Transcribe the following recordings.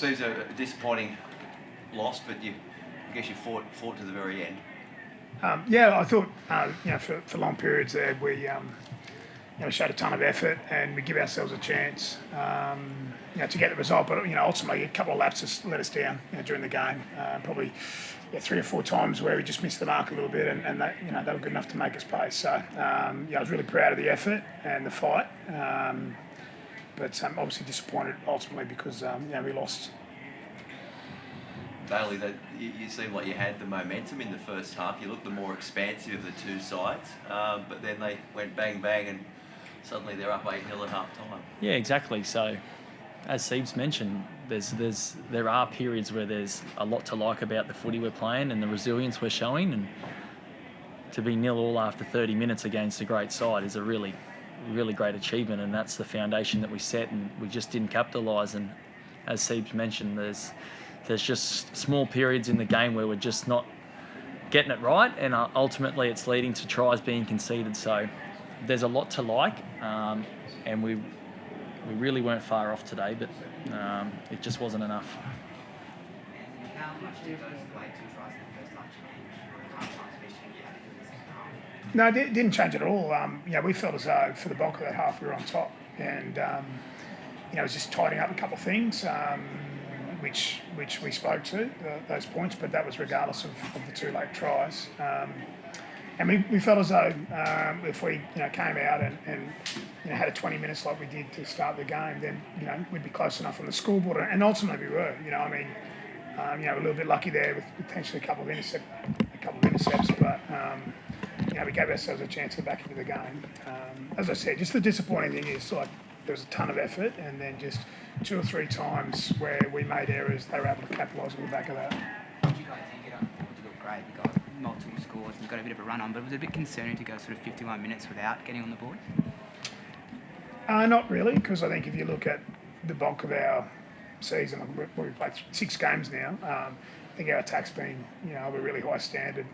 seems a disappointing loss, but I guess you fought to the very end. I thought for long periods there we showed a ton of effort and we give ourselves a chance to get the result. But ultimately a couple of lapses let us down during the game. Probably 3 or 4 times where we just missed the mark a little bit, and that, they were good enough to make us pay. So I was really proud of the effort and the fight, but obviously disappointed ultimately because we lost. Bailey, you seemed like you had the momentum in the first half. You looked the more expansive of the two sides, but then they went bang bang and suddenly they're up 8-0 at half time. Yeah, exactly. So, as Siebes mentioned, there are periods where there's a lot to like about the footy we're playing and the resilience we're showing, and to be 0-0 after 30 minutes against a great side is a really, really great achievement, and that's the foundation that we set, and we just didn't capitalise. And as Siebes mentioned, there's just small periods in the game where we're just not getting it right, and ultimately it's leading to tries being conceded. So there's a lot to like, and we really weren't far off today, but it just wasn't enough. How much did those late 2 tries in the first half change No, it didn't change at all. We felt as though for the bulk of that half we were on top, and it was just tidying up a couple of things, which we spoke to, those points, but that was regardless of the 2 late tries. And we felt as though if we came out and had a 20 minutes like we did to start the game, then we'd be close enough on the scoreboard, and ultimately we were. A little bit lucky there with potentially a couple of intercepts, but we gave ourselves a chance to get back into the game. As I said, just the disappointing thing is there was a ton of effort, and then just 2 or 3 times where we made errors, they were able to capitalise on the back of that. What did you guys think? It looked great. You got multiple scores and you got a bit of a run on, but it was a bit concerning to go sort of 51 minutes without getting on the board. Not really, because I think if you look at the bulk of our season, we've played 6 games now. I think our attack's been, of a really high standard,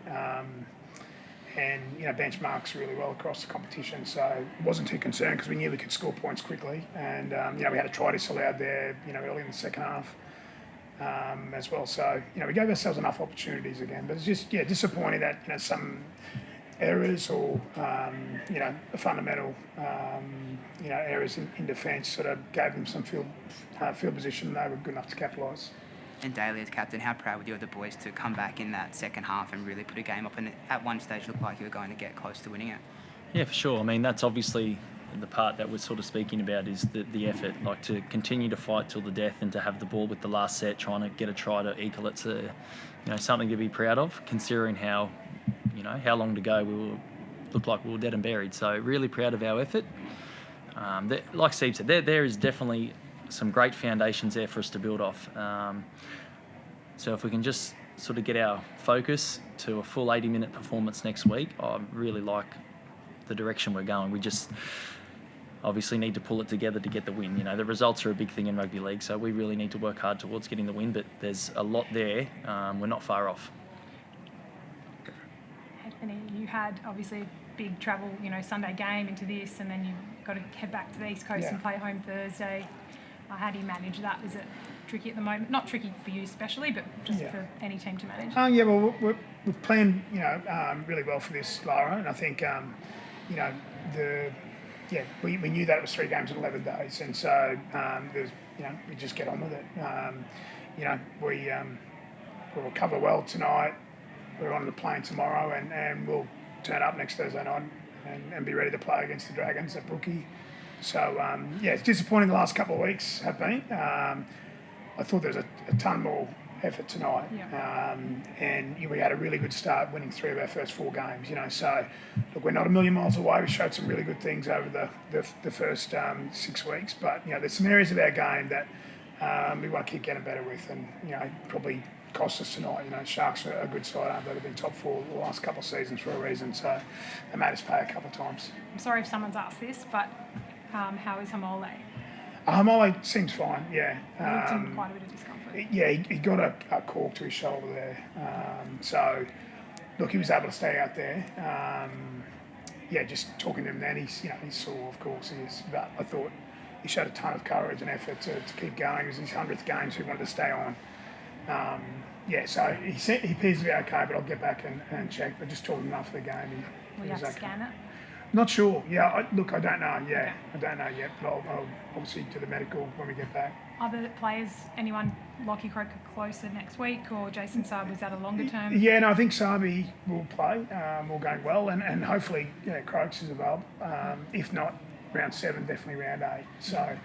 and benchmarks really well across the competition. So it wasn't too concerned because we knew we could score points quickly, and we had a try disallowed there, early in the second half. As well, so we gave ourselves enough opportunities again, but it's just disappointing that some errors or fundamental errors in defence sort of gave them some field position, and they were good enough to capitalise. And Daly, as captain, how proud were you of the boys to come back in that second half and really put a game up, and at one stage looked like you were going to get close to winning it? Yeah, for sure. I mean, that's obviously the part that we're sort of speaking about is the effort, like to continue to fight till the death and to have the ball with the last set, trying to get a try to equal it's something to be proud of, considering how long to go looked like we were dead and buried. So really proud of our effort. Like Steve said, there is definitely some great foundations there for us to build off. So if we can just sort of get our focus to a full 80-minute performance next week, I really like the direction we're going. We just obviously need to pull it together to get the win. The results are a big thing in rugby league, so we really need to work hard towards getting the win, but there's a lot there. We're not far off. Anthony, you had obviously a big travel, Sunday game into this, and then you've got to head back to the East Coast and play home Thursday. How do you manage that? Is it tricky at the moment? Not tricky for you especially, but just for any team to manage? We've planned, really well for this, Lara, and I think, we knew that it was 3 games in 11 days, and so we just get on with it. We'll recover well tonight. We're on the plane tomorrow, and we'll turn up next Thursday night and be ready to play against the Dragons at Brookie. So it's disappointing the last couple of weeks have been. I thought there was a ton more effort tonight, and we had a really good start, winning 3 of our first 4 games. So look, we're not a million miles away. We showed some really good things over the first 6 weeks, but there's some areas of our game that we want to keep getting better with, and probably cost us tonight. Sharks are a good side, aren't they? They've been top 4 the last couple of seasons for a reason, so they made us pay a couple of times. I'm sorry if someone's asked this, but how is Hamole? Hamole seems fine, yeah. He looked in quite a bit of discomfort. Yeah, he got a cork to his shoulder there. So, look, he was able to stay out there. Just talking to him then, he's sore, of course he is. But I thought, he showed a ton of courage and effort to keep going. It was his 100th game, so he wanted to stay on. So he appears to be okay, but I'll get back and check. But just talking enough for the game. Will you have to scan it? Not sure. Yeah, I don't know. Yeah, Okay. I don't know yet, but I'll obviously do the medical when we get back. Other players, anyone, Lockie Croker closer next week, or Jason Saab, was that a longer term? Yeah, no, I think Sabi will play, all going well, and hopefully, Croaks is available. If not, round 7, definitely round 8. So,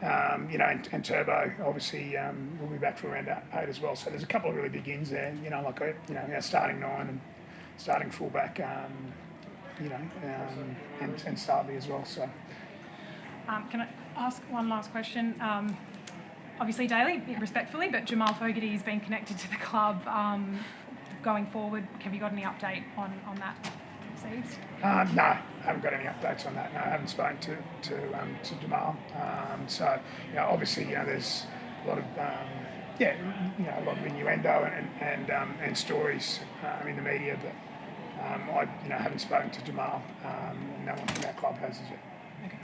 and Turbo, obviously, will be back for round 8 as well. So there's a couple of really big ins there, our starting 9 and starting fullback, and Sabi as well. So. Can I ask one last question? Obviously, Daly, respectfully, but Jamal Fogarty has been connected to the club going forward. Have you got any update on that, Steve? No, I haven't got any updates on that. No, I haven't spoken to Jamal. Obviously, there's a lot of a lot of innuendo and stories in the media, but I haven't spoken to Jamal. No one from our club has as yet. Okay.